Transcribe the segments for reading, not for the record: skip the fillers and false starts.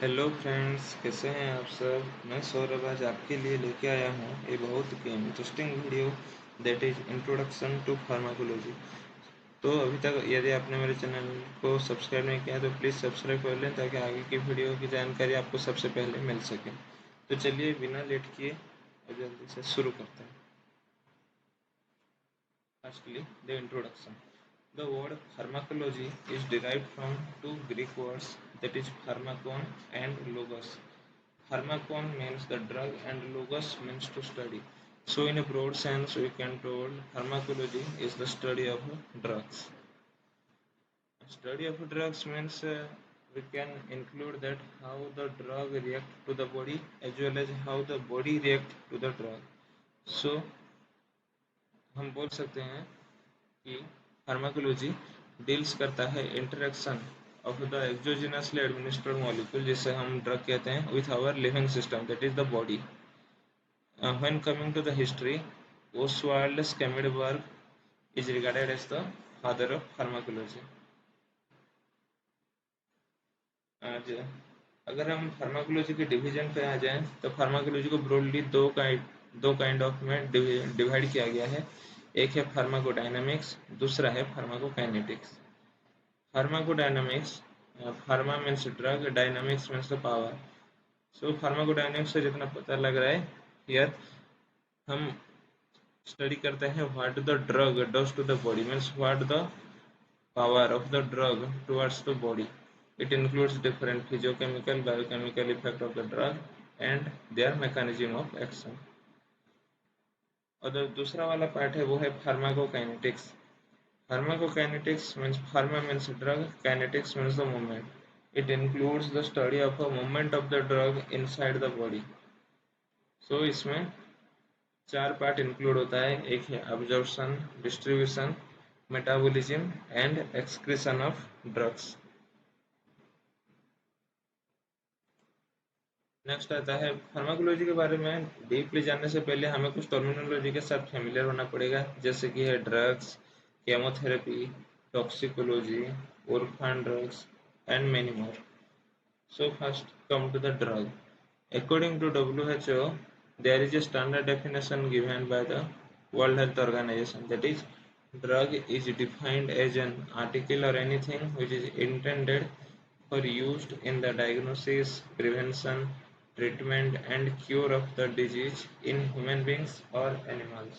Hello friends, कैसे हैं आप सब। मैं सौरभ आज आपके लिए लेके आया हूँ ये बहुत ही interesting video that is introduction to pharmacology. तो अभी तक यदि आपने मेरे चैनल को सब्सक्राइब नहीं किया तो प्लीज़ सब्सक्राइब कर लें ताकि आगे की वीडियो की जानकारी आपको सबसे पहले मिल सके। तो चलिए बिना लेट किए अब जल्दी से शुरू करते हैं। Firstly, the introduction. The word pharmacology is derived from two Greek words, that is pharmakon and logos. Pharmakon means the drug and logos means to study. So in a broad sense we can told pharmacology is the study of drugs. Study of drugs means we can include that how the drug react to the body as well as how the body react to the drug. So हम बोल सकते हैं कि pharmacology deals करता है interaction of the exogenously administered molecule, जिसे हम drug कहते हैं, with our living system that is the body. When coming to the history, Oswald Schmiedeberg is regarded as the father of pharmacology. आज अगर हम pharmacology के डिवीजन पे आ जाएं तो फार्माकोलॉजी को ब्रॉडली दो काइंड ऑफ में डिवाइड किया गया है। एक है फार्माकोडायनामिक्स, दूसरा है pharmacokinetics. Pharmacodynamics, pharma means drug, dynamics means the power. So pharmacodynamics से जितना पता लग रहा है, हियर हम स्टडी करते हैं what the drug does to the body, means what the power of the drug towards the body. It includes different physiochemical, biochemical effect of the drug and their mechanism of action. और दूसरा वाला part है वो है pharmacokinetics. Pharmacokinetics means pharma means drug, kinetics means the movement. It includes the study of a movement of the drug inside the body. So इसमें चार part include होता है। एक है absorption, distribution, metabolism and excretion of drugs. Next आता है pharmacology के बारे में डीपली जानने से पहले हमें कुछ टर्मिनोलॉजी के साथ फेमिलियर होना पड़ेगा, जैसे कि है drugs, chemotherapy, toxicology, orphan drugs and many more. So first come to the drug. According to WHO, there is a standard definition given by the World Health Organization, that is, drug is defined as an article or anything which is intended for used in the diagnosis, prevention, treatment and cure of the disease in human beings or animals.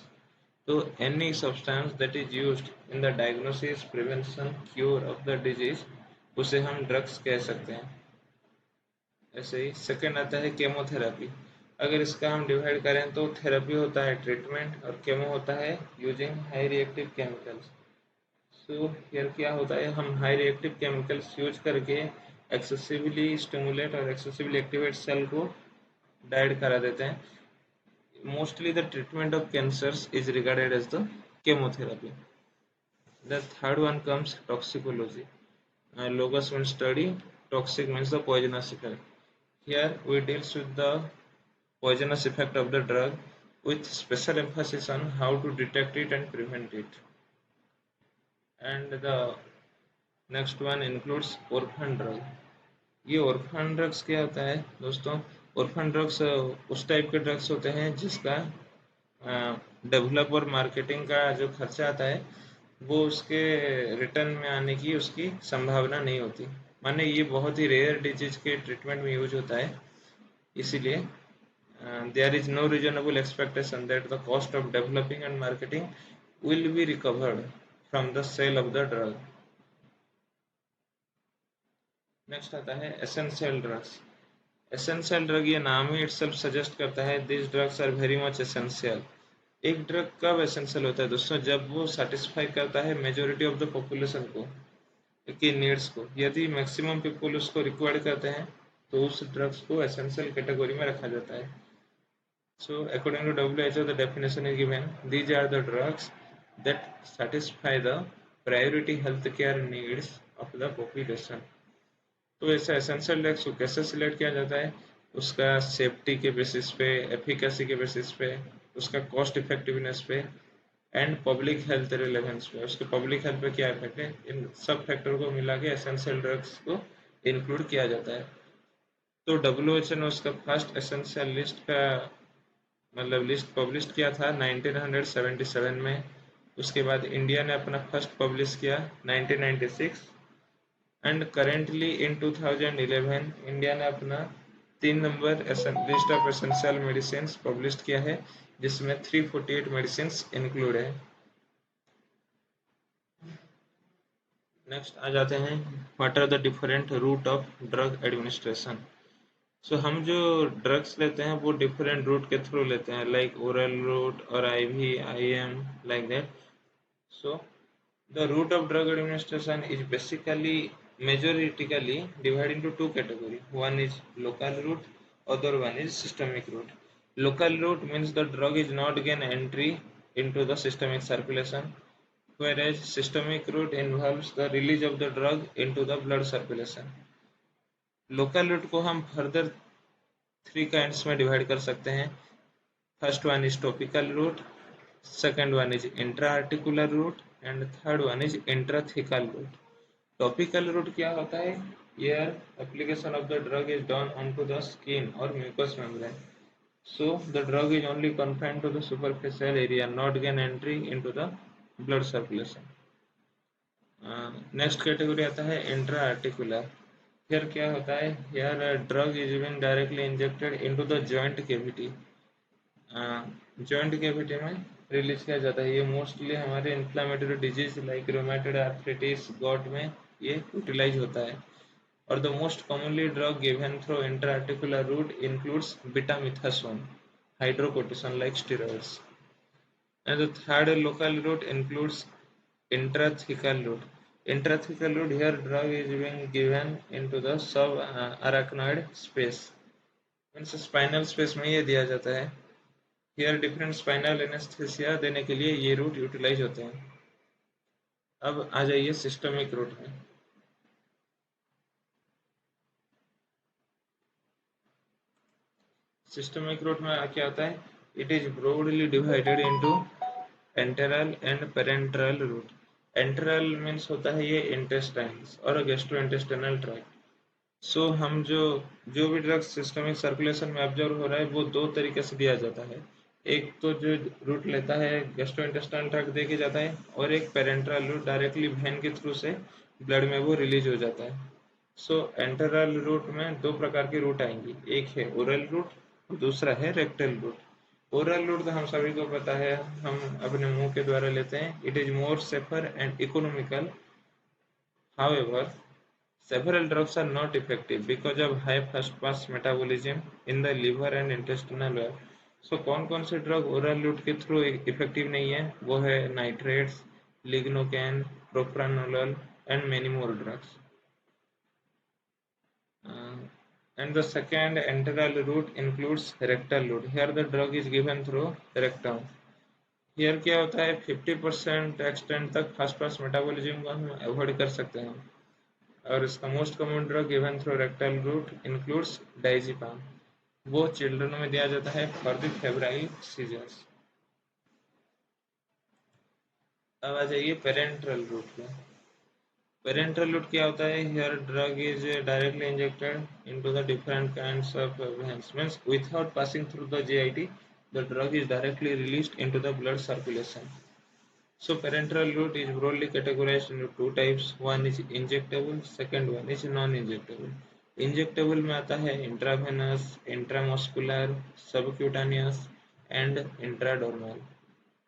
So any substance that is used in the diagnosis, prevention, cure of the disease उसे हम drugs कह सकते हैं। ऐसे ही second आता है chemotherapy. अगर इसका हम डिवाइड करें तो थेरेपी होता है ट्रीटमेंट और केमो होता है using high reactive chemicals. So here क्या होता है, हम हाई रिएक्टिव केमिकल्स यूज करके एक्सेसिवली स्टिमुलेट और एक्सेसिवली एक्टिवेट सेल को डाइड करा देते हैं। Mostly the treatment of cancers is regarded as the chemotherapy. The third one comes toxicology. Logos means study, toxic means the poisonous effect. Here we deals with the poisonous effect of the drug with special emphasis on how to detect it and prevent it. And the next one includes orphan drug. ये orphan drugs क्या होता है दोस्तों? orphan drugs उस type के drugs होते हैं जिसका डेवलप और मार्केटिंग का जो खर्चा आता है वो उसके रिटर्न में आने की उसकी संभावना नहीं होती। माने ये बहुत ही रेयर डिजीज के ट्रीटमेंट में यूज होता है, इसीलिए there is no reasonable expectation that the cost of developing and marketing will be recovered from the sale of the drug. Next आता है एसेंशियल ड्रग्स। एसेंशियल ड्रग, ये नाम ही इटसेल्फ सजेस्ट करता है this drugs are very much essential. एक drug कब essential होता है दोस्तों? जब वो सेटिस्फाई करता है मेजोरिटी ऑफ द पॉपुलेशन को की नीड्स को। यदि मैक्सिमम पीपल उसको रिक्वायर्ड करते हैं तो उस ड्रग्स को एसेंशियल कैटेगरी में रखा जाता है। So according to WHO the definition is given, these are the drugs that satisfy the priority health care needs of the population. तो ऐसा एसेंशियल ड्रग्स को कैसे सिलेक्ट किया जाता है? उसका सेफ्टी के बेसिस पे, एफिकेसी के बेसिस पे, उसका कॉस्ट इफेक्टिवनेस पे एंड पब्लिक हेल्थ रिलेवेंस पे, उसके पब्लिक हेल्थ पे क्या इफेक्ट है, इन सब फैक्टर को मिला के एसेंशियल ड्रग्स को इंक्लूड किया जाता है। तो WHO ने उसका फर्स्ट एसेंशियल लिस्ट का मतलब लिस्ट पब्लिश किया था 1977 में। उसके बाद इंडिया ने अपना फर्स्ट पब्लिश किया 1996 एंड करेंटली इन 2011 इंडिया ने अपना 3 number list of essential medicine publish किया है, जिसमें 348 मेडिसिन इंक्लूड है। नेक्स्ट आ जाते हैं, what are the different route of drug administration. So हम जो ड्रग्स लेते हैं वो डिफरेंट रूट के थ्रू लेते हैं, लाइक ओरल रूट और IV, IM, like that. So the route of drug administration is basically majoritically divided into two categories. One is local route, other one is systemic route. Local route means the drug is not gain entry into the systemic circulation, whereas systemic route involves the release of the drug into the blood circulation. Local route को हम further 3 kinds में divide कर सकते हैं. First one is topical route, second one is intra-articular route, and third one is intrathecal route. Topical route क्या होता है? Here application of the drug is done onto the skin or mucous membrane. So the drug is only confined to the superficial area, not gain entry into the blood circulation. Next category आता है intra-articular. Here क्या होता है? Here drug is being directly injected into the joint cavity. Joint cavity में release किया जाता है। ये मोस्टली हमारे inflammatory disease like rheumatoid arthritis, gout में ये यूटिलाइज होता है। और the most commonly drug given through intraarticular route includes betamethasone, hydrocortisone like steroids. And the third local route includes intrathecal route. Intrathecal route, here drug is being given into the subarachnoid space, means spinal space में ये दिया जाता है। Here different spinal anaesthesia देने के लिए ये root utilise होते हैं। अब आ जाइए सिस्टमिक रूट में। सिस्टमिक रूट में क्या होता है? It is broadly divided into enteral and parenteral route. Enteral means होता है ये इंटेस्टाइन्स और गैस्ट्रोइंटेस्टाइनल ट्रैक्ट। सो हम जो भी ड्रग्स सिस्टमिक सर्कुलेशन में ऑब्जर्व हो रहा है वो दो तरीके से दिया जाता है। एक तो जो रूट लेता है गैस्ट्रोइंटेस्टाइनल ट्रैक्ट दे के जाता है, और एक पेरेंटरल रूट डायरेक्टली वेन के थ्रू से ब्लड में वो रिलीज हो जाता है। सो एंटेरल रूट में दो प्रकार के रूट आएंगी, एक है ओरल रूट, दूसरा है रेक्टल रूट। ओरल रूट तो हम सभी को पता है, हम अपने मुंह के द्वारा लेते हैं। It is more safer and economical. However several drugs are not effective because of high first pass metabolism in the liver and intestinal wall. So कौन कौन से ड्रग ओरल रूट के थ्रू इफेक्टिव नहीं है? वो है nitrates, लिग्नोकैन, propranolol and many more drugs. And the second enteral route includes rectal route. Here the drug is given through rectum. Here क्या होता है? 50% एक्सटेंट तक फर्स्ट पास मेटाबॉलिज्म को हम अवॉइड कर सकते हैं। और इसका most common drug given through rectal route includes diazepam. वो चिल्ड्रन में दिया जाता है फॉर द फेब्राइल सीजर्स। अब आ जाइए पेरेंट्रल रूट में। पेरेंट्रल रूट क्या होता है? Here drug is directly injected into the different kinds of veins, means without passing through the GIT the drug is directly released into the blood circulation. So parenteral route is broadly categorized into two types. One is injectable, second one is non-injectable. Injectable में आता है intravenous, intramuscular, subcutaneous and intradermal.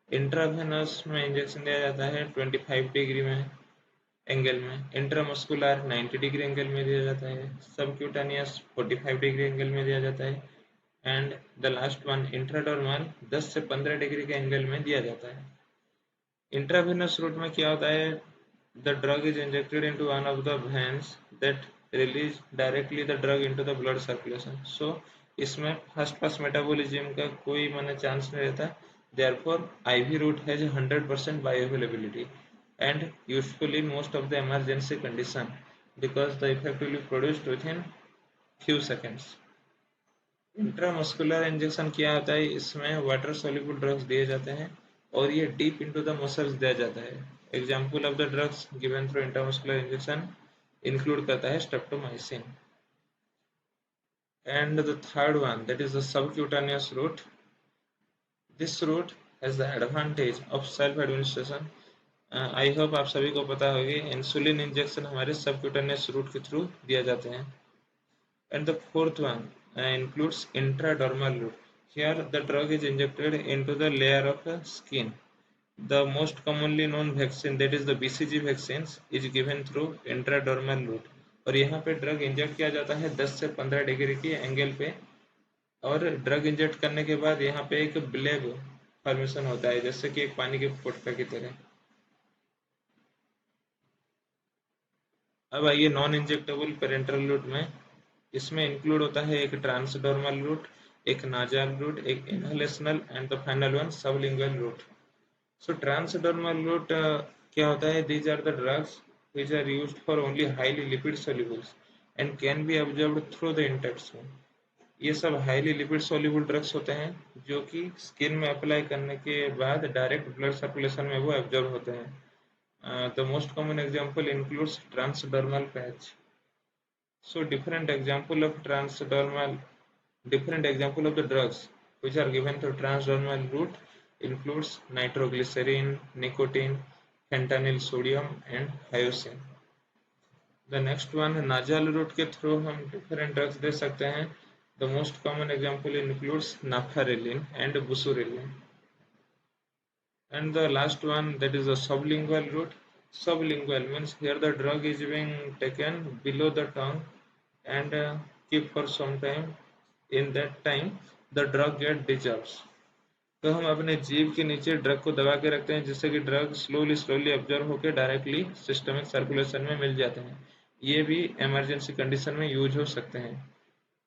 Intravenous में injection दिया जाता है 25 degree में angle में, intramuscular 90 degree angle में दिया जाता है, सबक्यूटानियस 45 डिग्री एंगल में दिया जाता है, and the last one intradermal 10 से 15 डिग्री के एंगल में दिया जाता है। इंट्रावेनस रूट में क्या होता है? The drug is injected into one of the veins that release directly the drug into the blood circulation. So इसमें फर्स्ट पास मेटाबॉलिज्म का कोई माने चांस नहीं रहता। Therefore IV route has 100% bioavailability and useful in most of the emergency condition because the effect will be produced within few seconds. Intramuscular injection क्या होता है? इसमें वाटर सॉल्युबल ड्रग्स दिए जाते हैं और ये डीप इनटू द मसल्स दिया जाता है। Example of the drugs given through intramuscular injection include करता है streptomycin. And the third one, that is the subcutaneous route. This route has the advantage of self administration. I hope आप सभी को पता होगी इंसुलिन इंजेक्शन हमारे subcutaneous root के through दिया जाते हैं. And the fourth one includes intradermal route. Here the drug is injected into the layer of skin. The most commonly known vaccine, that is the BCG vaccines, is given through intradermal route. और यहाँ पे drug inject किया जाता है 10 से 15 degree की angle पे, और ड्रग इंजेक्ट करने के बाद यहाँ पे एक ब्लेब फॉर्मेशन होता है जैसे कि एक पानी के फोटका की तरह. अब आइए नॉन इंजेक्टेबल पेरेंटल रूट में. इसमें इंक्लूड होता है एक ट्रांसडर्मल रूट, एक नाजल रूट, एक inhalational and the final one sublingual route. So transdermal route क्या होता है? These are the drugs which are used for only highly lipid solubles and can be absorbed through the intestine. ये सब highly lipid soluble drugs होते हैं जो कि skin में अप्लाई करने के बाद डायरेक्ट ब्लड सर्कुलेशन में वो एब्जॉर्ब होते हैं. The most common example includes transdermal patch. So different example of the drugs which are given to transdermal route includes nitroglycerin, nicotine, fentanyl sodium and hyoscine. The next one nasal route के through हम different drugs दे सकते हैं. The most common example includes naphthaliin and buserelin. And the last one, that is the sublingual route. Sublingual means here the drug is being taken below the tongue and keep for some time. In that time the drug get dissolves. तो हम अपने जीभ के नीचे drug को दबा के रखते हैं जिससे कि ड्रग स्लोली एब्जॉर्ब होकर डायरेक्टली सिस्टमिक सर्कुलेशन में मिल जाते हैं. ये भी इमरजेंसी कंडीशन में यूज हो सकते हैं.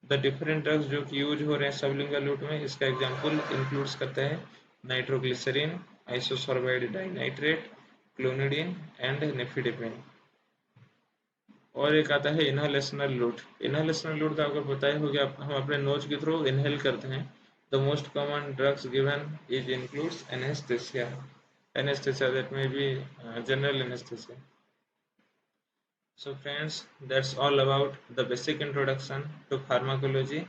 द डिफरेंट ड्रग्स जो कि यूज हो रहे हैं सबलिंगुअल रूट में, इसका एग्जांपल इंक्लूड्स करते हैं nitroglycerin, isosorbide dinitrate, clonidine and nifedipine. और एक आता है इनहेलेशनल रूट. इनहेलेशनल रूट तो आपको पता ही होगा, हम अपने नोज के थ्रू इनहेल करते हैं. The most common drugs given is includes anaesthesia. Anaesthesia that में भी general anaesthesia. So friends, that's all about the basic introduction to pharmacology.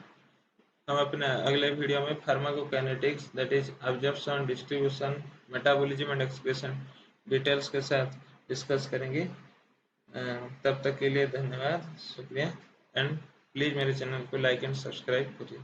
हम अपने अगले वीडियो में pharmacokinetics, that is absorption, distribution, metabolism and excretion details के साथ discuss करेंगे. तब तक के लिए धन्यवाद, शुक्रिया, एंड प्लीज मेरे चैनल को लाइक एंड सब्सक्राइब करिए.